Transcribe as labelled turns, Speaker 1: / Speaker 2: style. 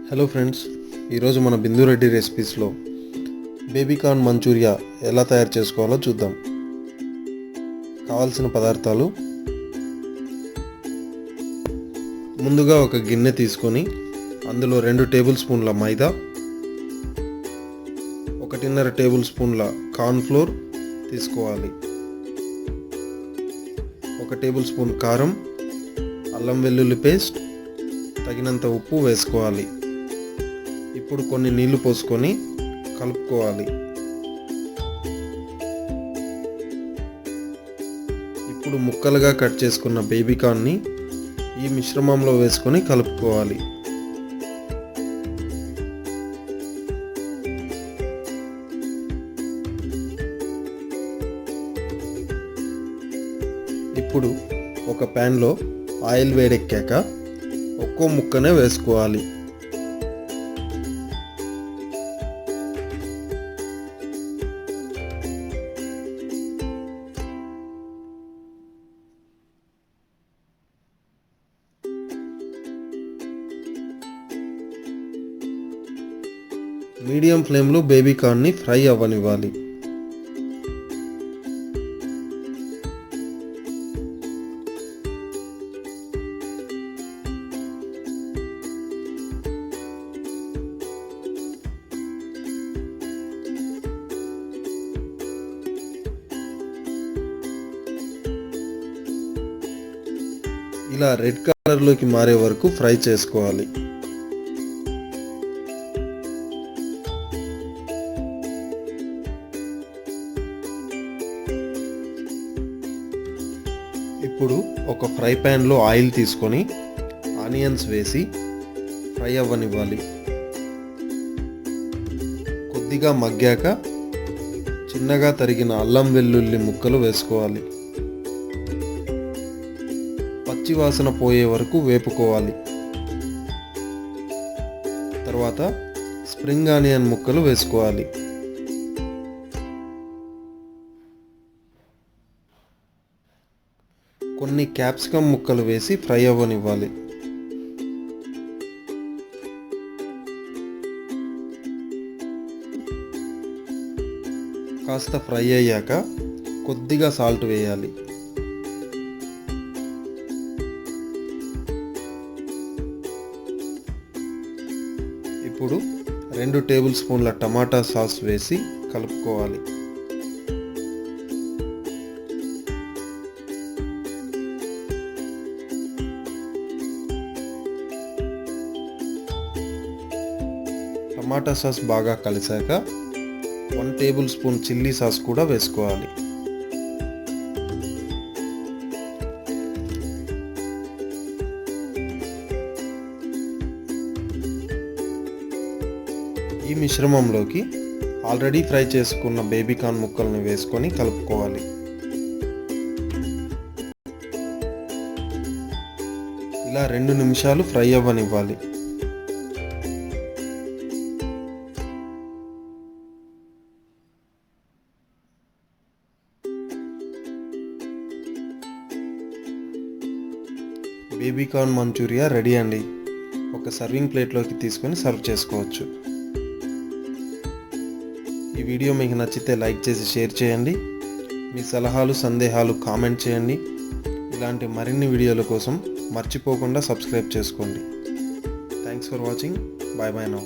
Speaker 1: Hello friends, ఈరోజు మన బిందు Reddy రెసిపీస్లో baby corn Manchuria ఎలా తయారు చేసుకోవాలో చూద్దాం. కావాల్సిన పదార్థాలు: ముందుగా ఒక గిన్నె తీసుకొని అందులో 2 టేబుల్ స్పూన్ల మైదా, 1.5 టేబుల్ స్పూన్ల కార్న్ఫ్లోర్ తీసుకోవాలి. 1 టేబుల్ స్పూన్ కారం, అల్లం వెల్లుల్లి పేస్ట్, తగినంత ఉప్పు వేసుకోవాలి. ఇప్పుడు కొన్ని నీళ్లు పోసుకొని కలుపుకోవాలి. ఇప్పుడు ముక్కలుగా కట్ చేసుకున్న బేబీకార్న్ని ఈ మిశ్రమంలో వేసుకొని కలుపుకోవాలి. ఇప్పుడు ఒక ప్యాన్లో ఆయిల్ వేడెక్కాక ఒక్కో ముక్కనే వేసుకోవాలి. మీడియం ఫ్లేమ్లో బేబీకార్న్ని ఫ్రై అవ్వనివ్వాలి. ఇలా రెడ్ కలర్లోకి మారే వరకు ఫ్రై చేసుకోవాలి. ఇప్పుడు ఒక ఫ్రై ప్యాన్లో ఆయిల్ తీసుకొని ఆనియన్స్ వేసి ఫ్రై అవ్వనివ్వాలి. కొద్దిగా మగ్గాక చిన్నగా తరిగిన అల్లం వెల్లుల్లి ముక్కలు వేసుకోవాలి. పచ్చి వాసన పోయే వరకు వేపుకోవాలి. తర్వాత స్ప్రింగ్ ఆనియన్ ముక్కలు వేసుకోవాలి. కొన్ని క్యాప్సికమ్ ముక్కలు వేసి ఫ్రై అవ్వనివ్వాలి. కాస్త ఫ్రై అయ్యాక కొద్దిగా సాల్ట్ వేయాలి. ఇప్పుడు 2 టేబుల్ స్పూన్ల టమాటా సాస్ వేసి కలుపుకోవాలి. టమాటా సాస్ బాగా కలిసాక 1 టేబుల్ స్పూన్ చిల్లీ సాస్ కూడా వేసుకోవాలి. ఈ మిశ్రమంలోకి ఆల్రెడీ ఫ్రై చేసుకున్న బేబీకార్న్ ముక్కల్ని వేసుకొని కలుపుకోవాలి. ఇలా 2 నిమిషాలు ఫ్రై అవ్వనివ్వాలి. బేబీకార్న్ మంచూరియా రెడీ అండి. ఒక సర్వింగ్ ప్లేట్లోకి తీసుకొని సర్వ్ చేసుకోవచ్చు. ఈ వీడియో మీకు నచ్చితే లైక్ చేసి షేర్ చేయండి. మీ సలహాలు సందేహాలు కామెంట్ చేయండి. ఇలాంటి మరిన్ని వీడియోల కోసం మర్చిపోకుండా సబ్స్క్రైబ్ చేసుకోండి. Thanks for watching. Bye bye now.